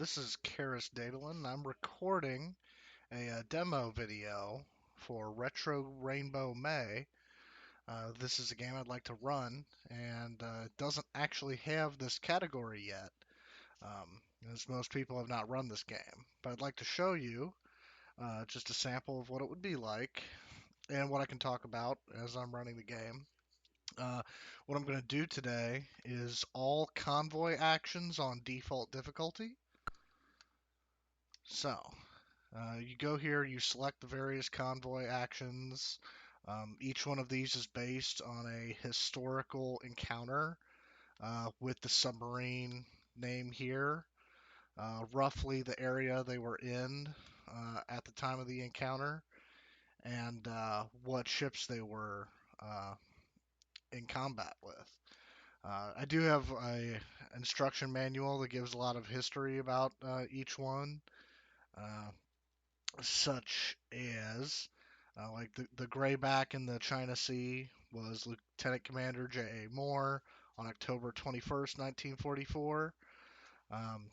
This is Karis Dadalin. I'm recording a demo video for Retro Rainbow May. This is a game I'd like to run, and it doesn't actually have this category yet, as most people have not run this game. But I'd like to show you just a sample of what it would be like and what I can talk about as I'm running the game. What I'm going to do today is all convoy actions on default difficulty. So, you go here, you select the various convoy actions. Each one of these is based on a historical encounter with the submarine name here, roughly the area they were in at the time of the encounter, and what ships they were in combat with. I do have a instruction manual that gives a lot of history about each one. Uh, Such as like the Grayback in the China Sea was Lieutenant Commander J.A. Moore on October 21st, 1944. Um,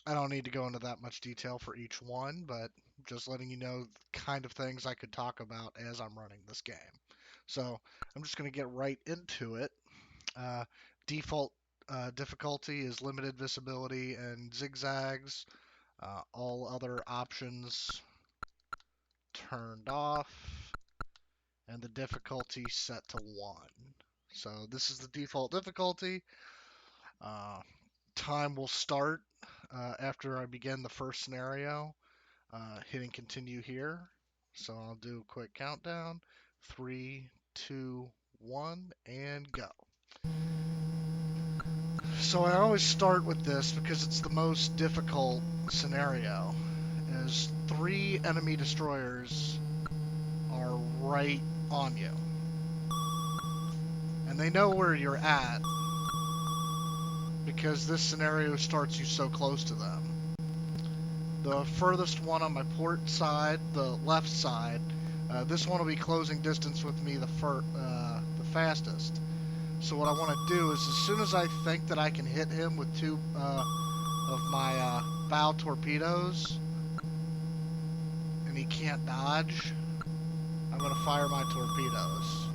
I don't need to go into that much detail for each one, but just letting you know the kind of things I could talk about as I'm running this game. So I'm just going to get right into it. Uh, Default difficulty is limited visibility and zigzags. All other options turned off, and the difficulty set to 1. So this is the default difficulty. Uh, Time will start after I begin the first scenario, hitting continue here. So I'll do a quick countdown. 3, 2, 1, and go. So I always start with this because it's the most difficult scenario, as 3 enemy destroyers are right on you. And they know where you're at because this scenario starts you so close to them. The furthest one on my port side, the left side, this one will be closing distance with me the fastest. So what I want to do is, as soon as I think that I can hit him with 2 of my bow torpedoes, and he can't dodge, I'm going to fire my torpedoes.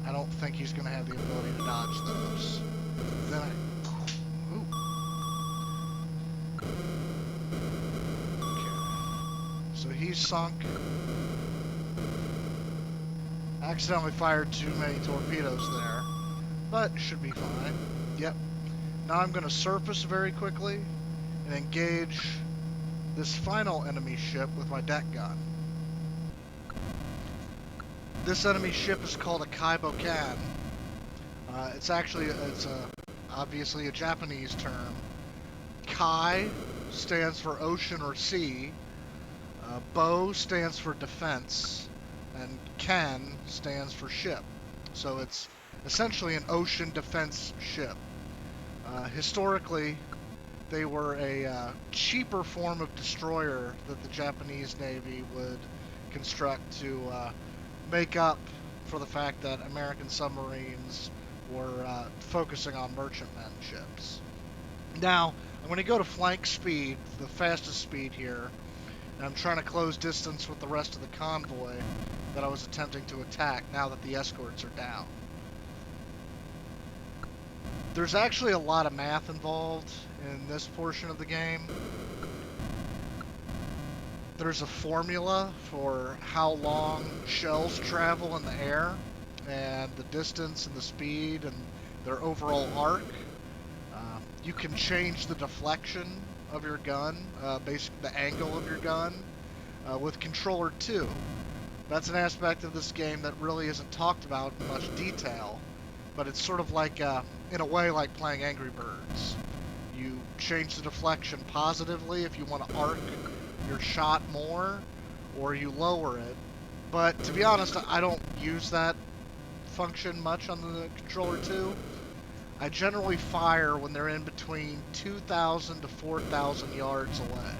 I don't think he's going to have the ability to dodge those. Then ooh. Okay. So he's sunk. Accidentally fired too many torpedoes there, but should be fine. Yep. Now I'm going to surface very quickly and engage this final enemy ship with my deck gun. This enemy ship is called a Kaibokan. It's obviously a Japanese term. Kai stands for ocean or sea. Bo stands for defense, and Ken stands for ship. So it's essentially an ocean defense ship. Historically, they were a cheaper form of destroyer that the Japanese Navy would construct to make up for the fact that American submarines were focusing on merchantman ships. Now, I'm going to go to flank speed, the fastest speed here, and I'm trying to close distance with the rest of the convoy that I was attempting to attack now that the escorts are down. There's actually a lot of math involved in this portion of the game. There's a formula for how long shells travel in the air, and the distance and the speed and their overall arc. You can change the deflection of your gun, basically the angle of your gun, with controller 2. That's an aspect of this game that really isn't talked about in much detail, but it's sort of like, in a way, like playing Angry Birds. You change the deflection positively if you want to arc your shot more, or you lower it. But to be honest, I don't use that function much on the controller 2. I generally fire when they're in between 2,000 to 4,000 yards away.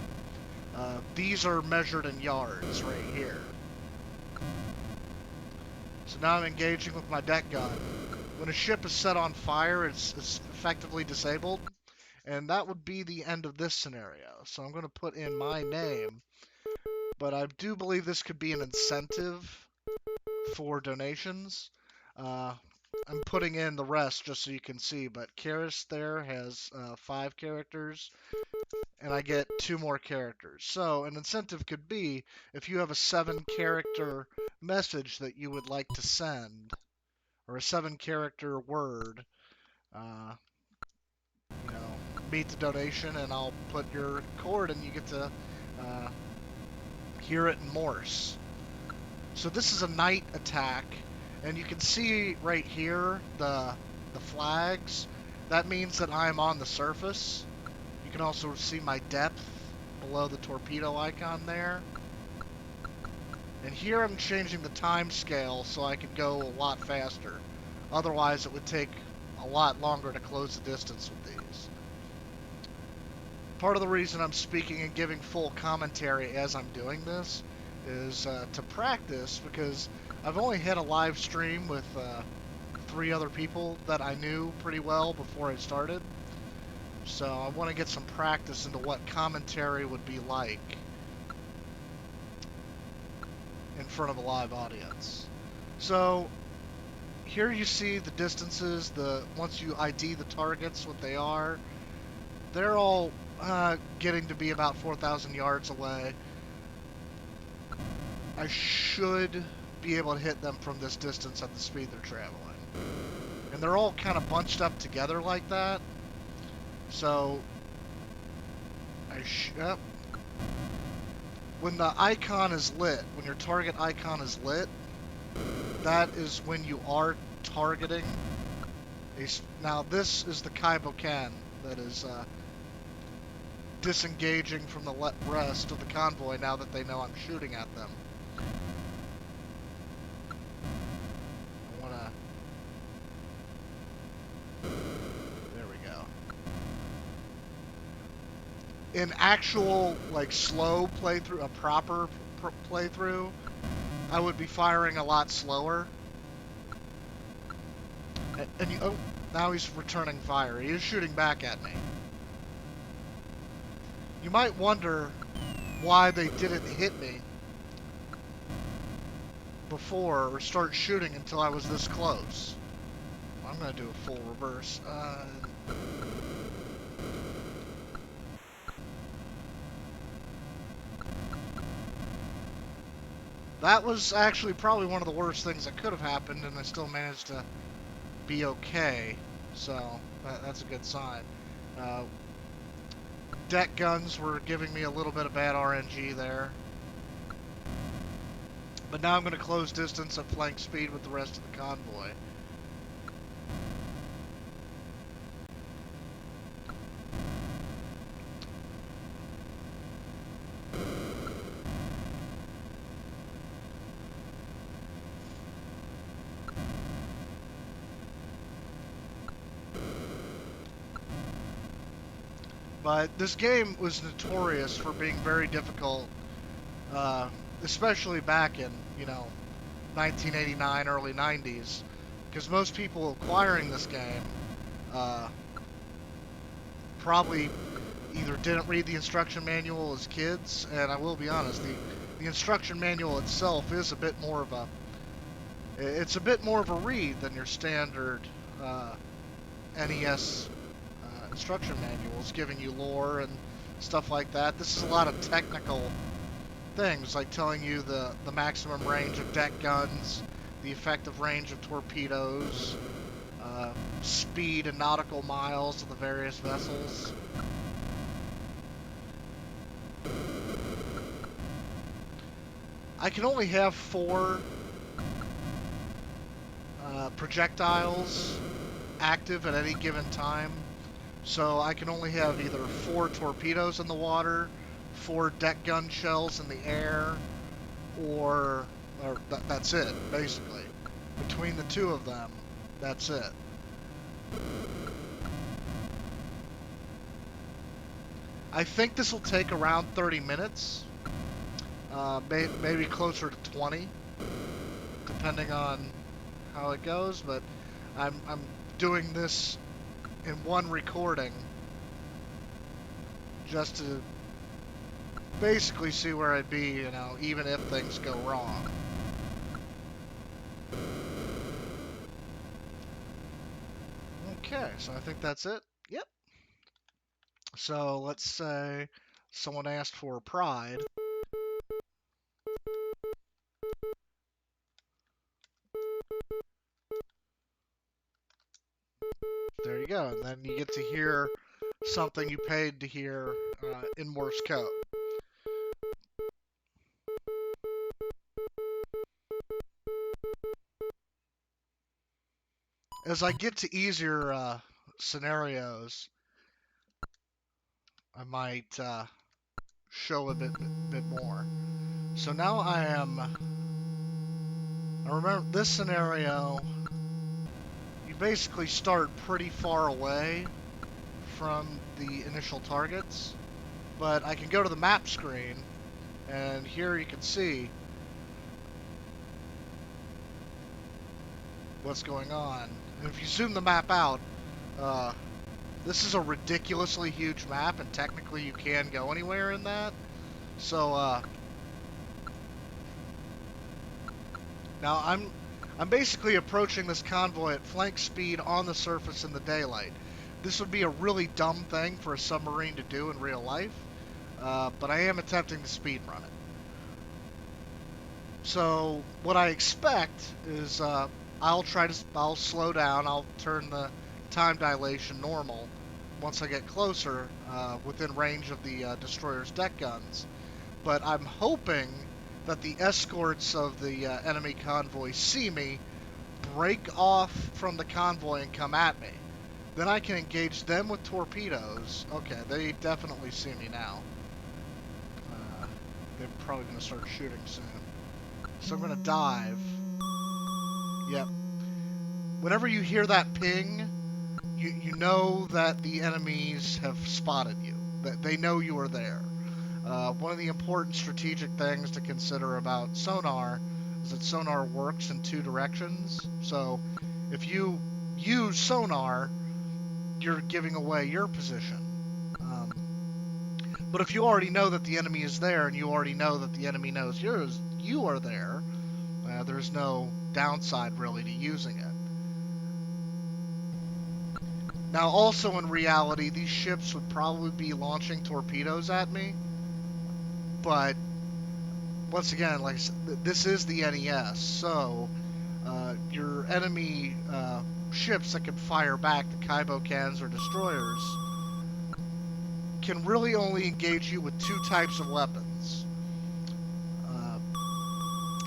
These are measured in yards right here. So now I'm engaging with my deck gun. when a ship is set on fire, it's effectively disabled, and that would be the end of this scenario. So I'm going to put in my name, but I do believe this could be an incentive for donations. I'm putting in the rest just so you can see, but Karis there has 5 characters, and I get 2 more characters. So an incentive could be if you have a 7-character message that you would like to send, or a 7-character word, uh, you know, meet the donation, and I'll put your chord, and you get to hear it in Morse. So this is a night attack, and you can see right here the flags. That means that I'm on the surface. You can also see my depth below the torpedo icon there. And here I'm changing the time scale so I can go a lot faster. Otherwise it would take a lot longer to close the distance with these. Part of the reason I'm speaking and giving full commentary as I'm doing this is to practice, because I've only had a live stream with 3 other people that I knew pretty well before I started. So I want to get some practice into what commentary would be like in front of a live audience. So here you see the distances, once you ID the targets, what they are. They're all getting to be about 4,000 yards away. I should be able to hit them from this distance at the speed they're traveling. And they're all kind of bunched up together like that. So, when the icon is lit, when your target icon is lit, that is when you are targeting. Now this is the Kaiboken that is disengaging from the rest of the convoy now that they know I'm shooting at them. I want to... There we go. In actual, like, slow playthrough, a proper playthrough, I would be firing a lot slower. And oh, now he's returning fire. He is shooting back at me. You might wonder why they didn't hit me before or start shooting until I was this close. I'm going to do a full reverse. That was actually probably one of the worst things that could have happened, and I still managed to be okay. So that's a good sign. Deck guns were giving me a little bit of bad RNG there. But now I'm going to close distance at flank speed with the rest of the convoy. But this game was notorious for being very difficult, especially back in, 1989, early 90s, because most people acquiring this game probably either didn't read the instruction manual as kids, and I will be honest, the instruction manual itself is a bit more of a read than your standard NES instruction manuals, giving you lore and stuff like that. This is a lot of technical things, like telling you the maximum range of deck guns, the effective range of torpedoes, speed and nautical miles of the various vessels. I can only have 4 projectiles active at any given time. So I can only have either 4 torpedoes in the water, 4 deck gun shells in the air, or that's it, basically. Between the 2 of them, that's it. I think this will take around 30 minutes, maybe closer to 20, depending on how it goes, but I'm doing this in one recording just to basically see where I'd be, you know, even if things go wrong. Okay, so I think that's it. Yep. So let's say someone asked for pride. There you go. And then you get to hear something you paid to hear in Morse code. As I get to easier scenarios, I might show a bit more. So now I remember this scenario, you basically start pretty far away from the initial targets, but I can go to the map screen, and here you can see what's going on. And if you zoom the map out, this is a ridiculously huge map, and technically you can go anywhere in that. So now I'm basically approaching this convoy at flank speed on the surface in the daylight. This would be a really dumb thing for a submarine to do in real life, but I am attempting to speed run it. So what I expect is I'll slow down. I'll turn the time dilation normal once I get closer within range of the destroyer's deck guns. But I'm hoping that the escorts of the enemy convoy see me, break off from the convoy, and come at me. Then I can engage them with torpedoes. Okay, they definitely see me now. They're probably going to start shooting soon. So I'm going to dive. Yep. Whenever you hear that ping, you know that the enemies have spotted you. That they know you are there. One of the important strategic things to consider about sonar is that sonar works in two directions. So if you use sonar, you're giving away your position. But if you already know that the enemy is there, and you already know that the enemy knows you are there, there's no downside really to using it. Now, also in reality, these ships would probably be launching torpedoes at me, but once again, like I said, this is the NES, so your enemy ships that can fire back the Kaibokens or destroyers can really only engage you with two types of weapons.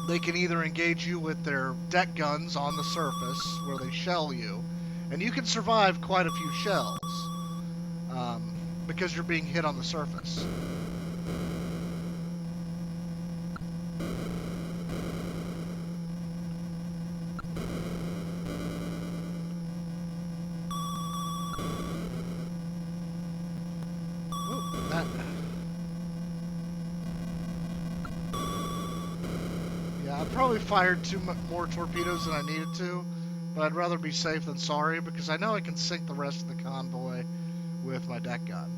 They can either engage you with their deck guns on the surface, where they shell you, and you can survive quite a few shells, because you're being hit on the surface. I probably fired more torpedoes than I needed to, but I'd rather be safe than sorry, because I know I can sink the rest of the convoy with my deck gun.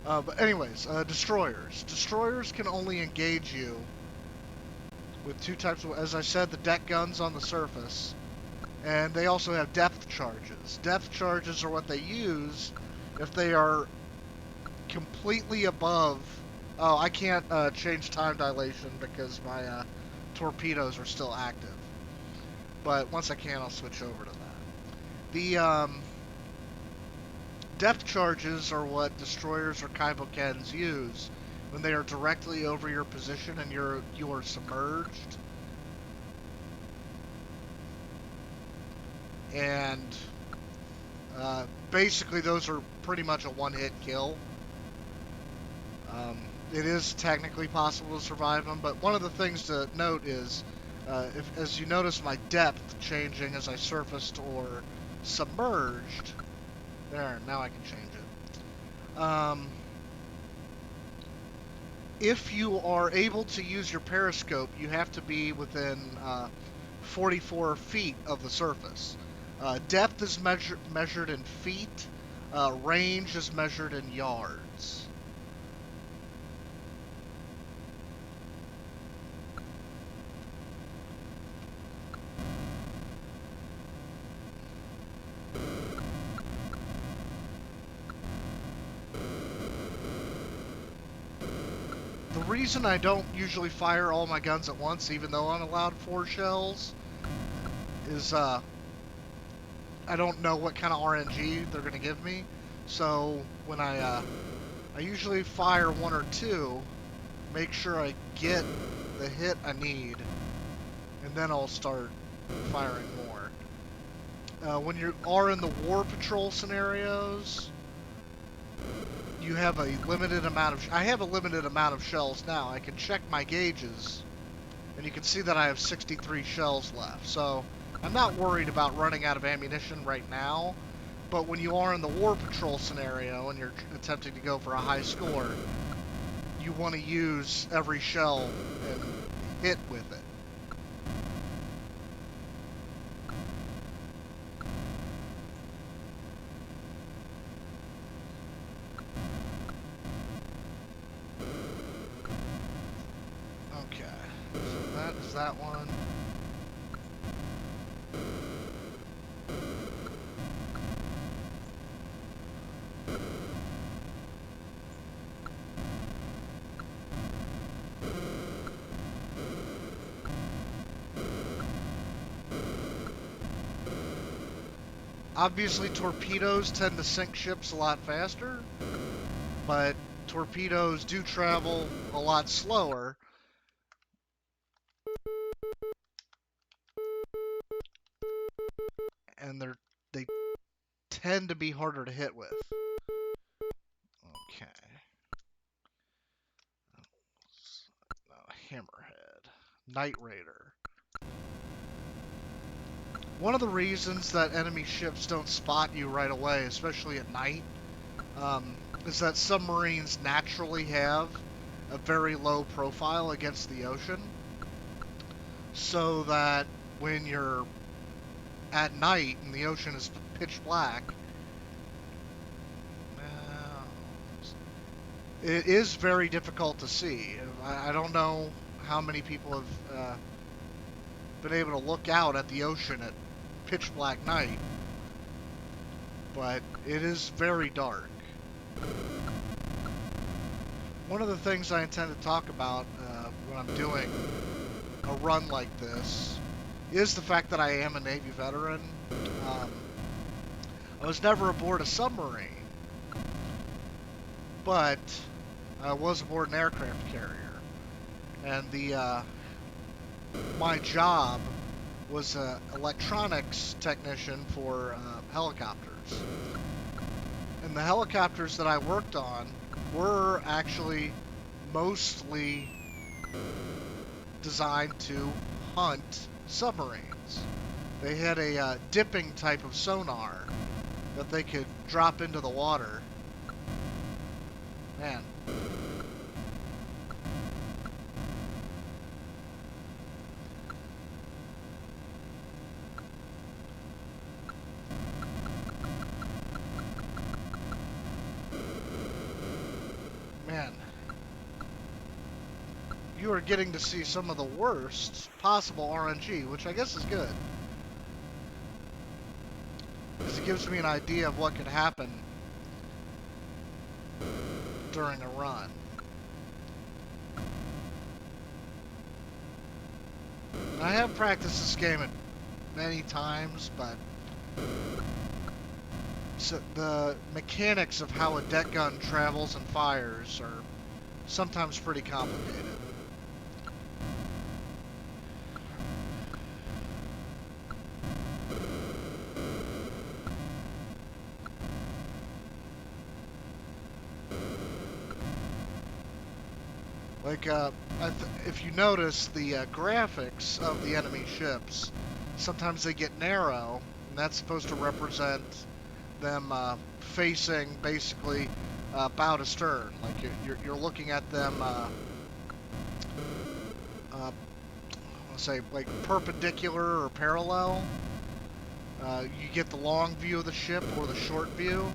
But anyways, destroyers. Destroyers can only engage you with two types of, as I said, the deck guns on the surface, and they also have depth charges. Depth charges are what they use if they are completely above... Oh, I can't change time dilation because my torpedoes are still active. But once I can, I'll switch over to that. The depth charges are what destroyers or Kaibokens use when they are directly over your position and you are submerged. And basically those are pretty much a one-hit kill. It is technically possible to survive them, but one of the things to note is, as you notice my depth changing as I surfaced or submerged, there, now I can change it. If you are able to use your periscope, you have to be within 44 feet of the surface. Depth is measured in feet. Range is measured in yards. The reason I don't usually fire all my guns at once, even though I'm allowed 4 shells, is I don't know what kind of RNG they're going to give me. So when I usually fire 1 or 2, make sure I get the hit I need, and then I'll start firing more. When you are in the war patrol scenarios, you have a limited amount of... I have a limited amount of shells now. I can check my gauges, and you can see that I have 63 shells left. So I'm not worried about running out of ammunition right now, but when you are in the war patrol scenario and you're attempting to go for a high score, you want to use every shell and hit with it. Okay, so that is that one. Obviously, torpedoes tend to sink ships a lot faster, but torpedoes do travel a lot slower. And they tend to be harder to hit with. Okay. Hammerhead. Night Raider. One of the reasons that enemy ships don't spot you right away, especially at night, is that submarines naturally have a very low profile against the ocean. So that when you're at night and the ocean is pitch black, it is very difficult to see. I don't know how many people have been able to look out at the ocean at pitch black night, but it is very dark. One of the things I intend to talk about when I'm doing a run like this is the fact that I am a Navy veteran. I was never aboard a submarine, but I was aboard an aircraft carrier, and my job was an electronics technician for helicopters. And the helicopters that I worked on were actually mostly designed to hunt submarines. They had a dipping type of sonar that they could drop into the water. Man. Man. You are getting to see some of the worst possible RNG, which I guess is good. Because it gives me an idea of what could happen during a run. I have practiced this game many times, but so the mechanics of how a deck gun travels and fires are sometimes pretty complicated. Like, if you notice, the graphics of the enemy ships, sometimes they get narrow, and that's supposed to represent them facing basically bow to stern. Like you're looking at them, let's say like perpendicular or parallel. You get the long view of the ship or the short view.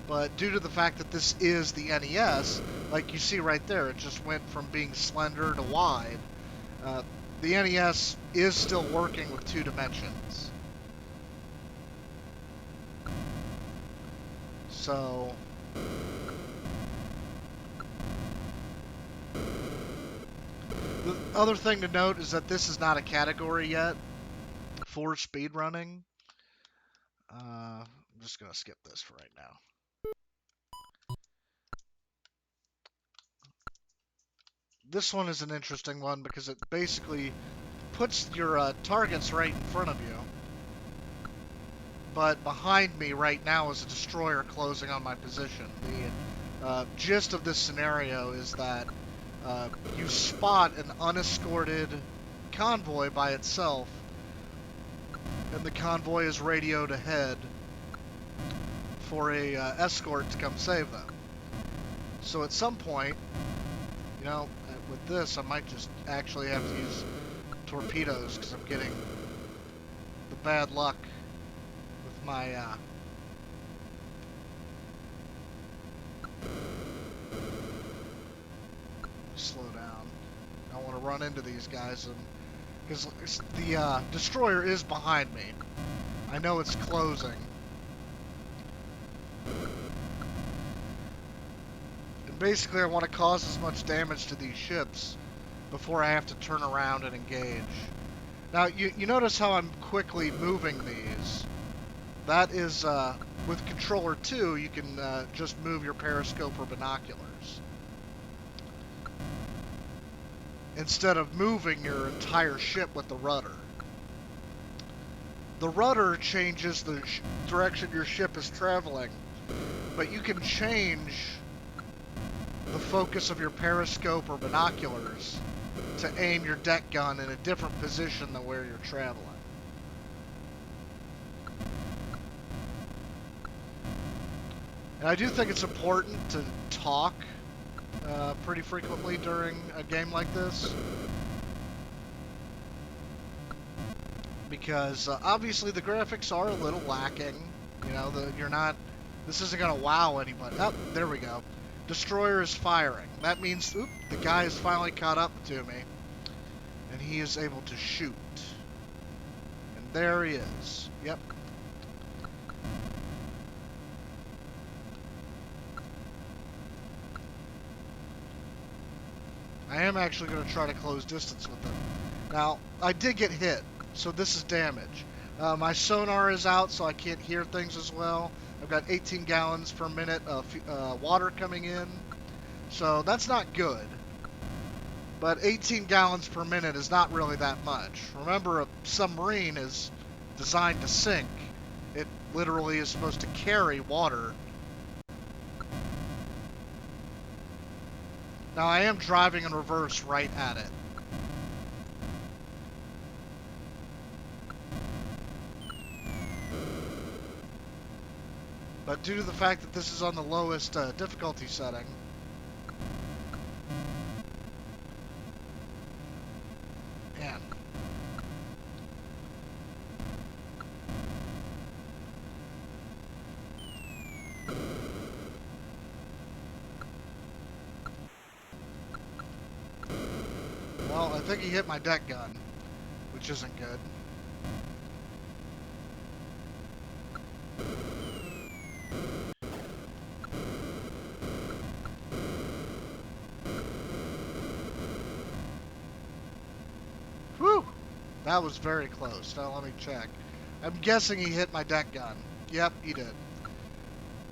But due to the fact that this is the NES, like you see right there, it just went from being slender to wide. Uh, the NES is still working with 2 dimensions. So, the other thing to note is that this is not a category yet for speedrunning. I'm just going to skip this for right now. This one is an interesting one because it basically puts your targets right in front of you. But behind me right now is a destroyer closing on my position. The gist of this scenario is that you spot an unescorted convoy by itself, and the convoy is radioed ahead for a escort to come save them. So at some point, you know, with this, I might just actually have to use torpedoes because I'm getting the bad luck with my slow down. I don't want to run into these guys, because the destroyer is behind me. I know it's closing. And basically, I want to cause as much damage to these ships before I have to turn around and engage. Now, you notice how I'm quickly moving these. That is, with controller 2, you can just move your periscope or binoculars, instead of moving your entire ship with the rudder. The rudder changes the direction your ship is traveling, but you can change the focus of your periscope or binoculars to aim your deck gun in a different position than where you're traveling. And I do think it's important to talk pretty frequently during a game like this, because obviously the graphics are a little lacking. You know, this isn't going to wow anybody. Oh, there we go. Destroyer is firing. That means, oop, the guy has finally caught up to me, and he is able to shoot. And there he is. Yep. I am actually going to try to close distance with him. Now, I did get hit, so this is damage. My sonar is out, so I can't hear things as well. I've got 18 gallons per minute of water coming in, so that's not good. But 18 gallons per minute is not really that much. Remember, a submarine is designed to sink. It literally is supposed to carry water. Now, I am driving in reverse right at it. But due to the fact that this is on the lowest difficulty setting, man. Well, I think he hit my deck gun, which isn't good. Whew! That was very close. Now let me check. I'm guessing he hit my deck gun. Yep, he did.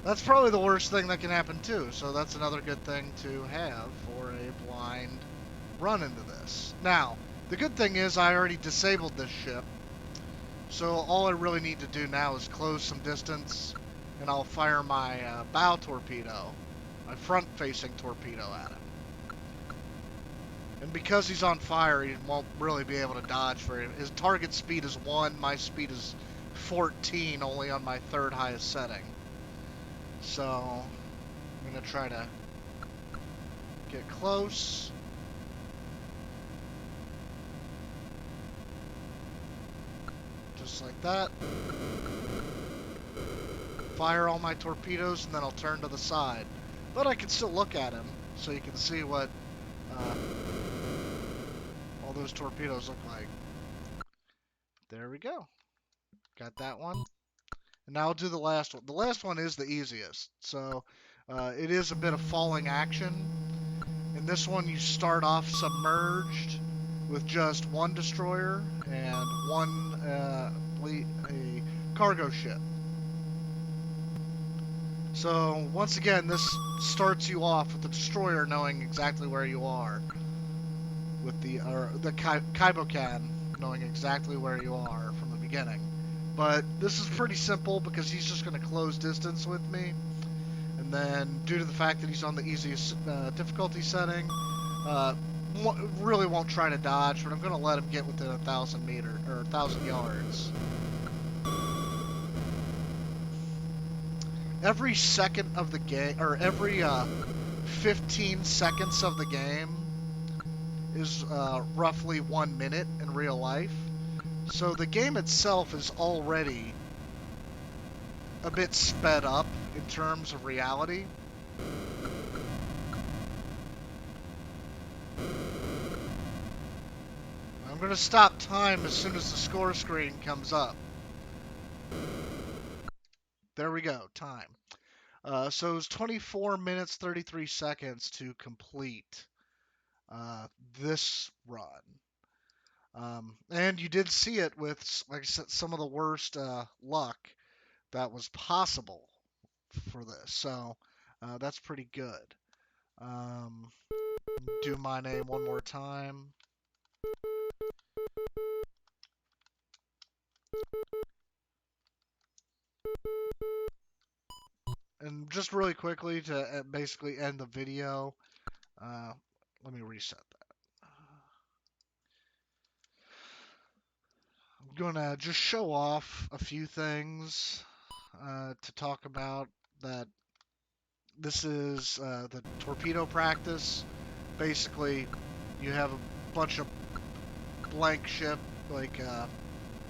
That's probably the worst thing that can happen too, so that's another good thing to have for a blind run into this. Now, the good thing is I already disabled this ship, so all I really need to do now is close some distance, and I'll fire my bow torpedo, my front-facing torpedo at him. And because he's on fire, he won't really be able to dodge for him. His target speed is 1, my speed is 14, only on my third highest setting. So, I'm going to try to get close. just like that. Fire all my torpedoes, and then I'll turn to the side. But I can still look at him, so you can see what all those torpedoes look like. There we go. Got that one. And now I'll do the last one. The last one is the easiest. So it is a bit of falling action. In this one, you start off submerged with just one destroyer and a cargo ship. So once again, this starts you off with the destroyer knowing exactly where you are, with the Kaibokan knowing exactly where you are from the beginning. But this is pretty simple because he's just going to close distance with me, and then due to the fact that he's on the easiest difficulty setting, really won't try to dodge, but I'm going to let him get within 1,000 meters or 1,000 yards. Every second of the game, or every 15 seconds of the game is roughly 1 minute in real life. So the game itself is already a bit sped up in terms of reality. I'm going to stop time as soon as the score screen comes up. There we go, time. So it was 24 minutes, 33 seconds to complete this run. And you did see it with, like I said, some of the worst luck that was possible for this. So that's pretty good. Do my name one more time. And just really quickly to basically end the video, let me reset that. I'm going to just show off a few things to talk about. That this is the torpedo practice. Basically, you have a bunch of blank ship, like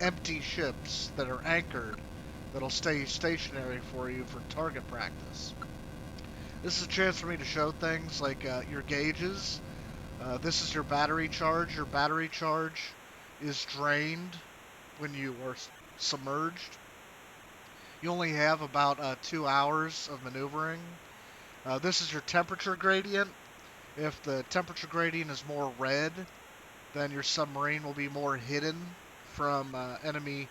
empty ships that are anchored, that'll stay stationary for you for target practice. This is a chance for me to show things like your gauges. This is your battery charge. Your battery charge is drained when you are submerged. You only have about 2 hours of maneuvering. This is your temperature gradient. If the temperature gradient is more red, then your submarine will be more hidden from enemy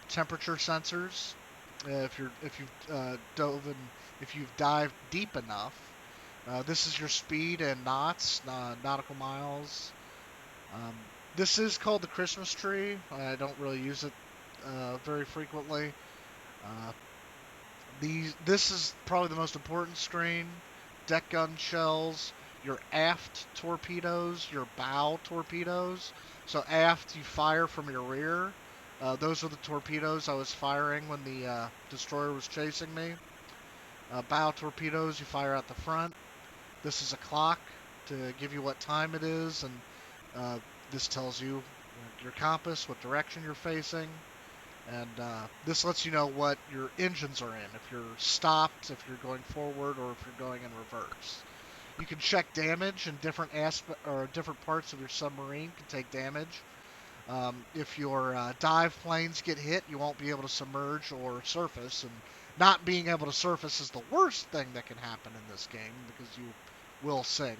temperature sensors. If you've dived deep enough, this is your speed in knots, nautical miles. This is called the Christmas tree. I don't really use it very frequently. This is probably the most important screen. Deck gun shells, your aft torpedoes, your bow torpedoes. So aft, you fire from your rear. Those are the torpedoes I was firing when the destroyer was chasing me. Bow torpedoes, you fire out the front. This is a clock to give you what time it is, and this tells you your compass, what direction you're facing. And this lets you know what your engines are in, if you're stopped, if you're going forward, or if you're going in reverse. You can check damage, and different parts of your submarine can take damage. If your dive planes get hit, you won't be able to submerge or surface, and not being able to surface is the worst thing that can happen in this game because you will sink.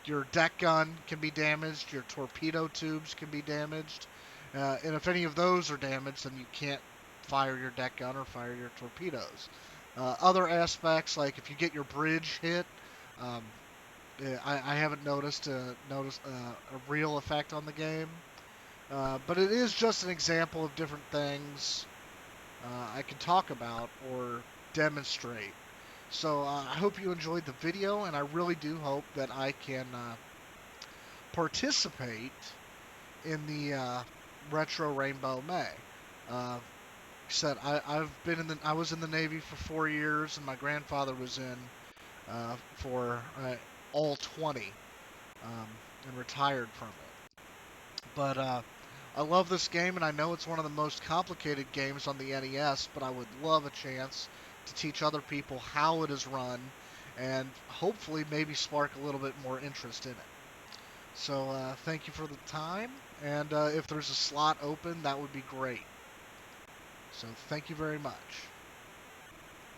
Your deck gun can be damaged, your torpedo tubes can be damaged, and if any of those are damaged, then you can't fire your deck gun or fire your torpedoes. Other aspects, like if you get your bridge hit, I haven't noticed a real effect on the game, but it is just an example of different things I can talk about or demonstrate. So I hope you enjoyed the video, and I really do hope that I can participate in the Retro Rainbow May. Said I was in the Navy for 4 years, and my grandfather was in for all 20 and retired from it. But I love this game, and I know it's one of the most complicated games on the NES, but I would love a chance to teach other people how it is run and hopefully maybe spark a little bit more interest in it. So thank you for the time, and if there's a slot open, that would be great. So thank you very much.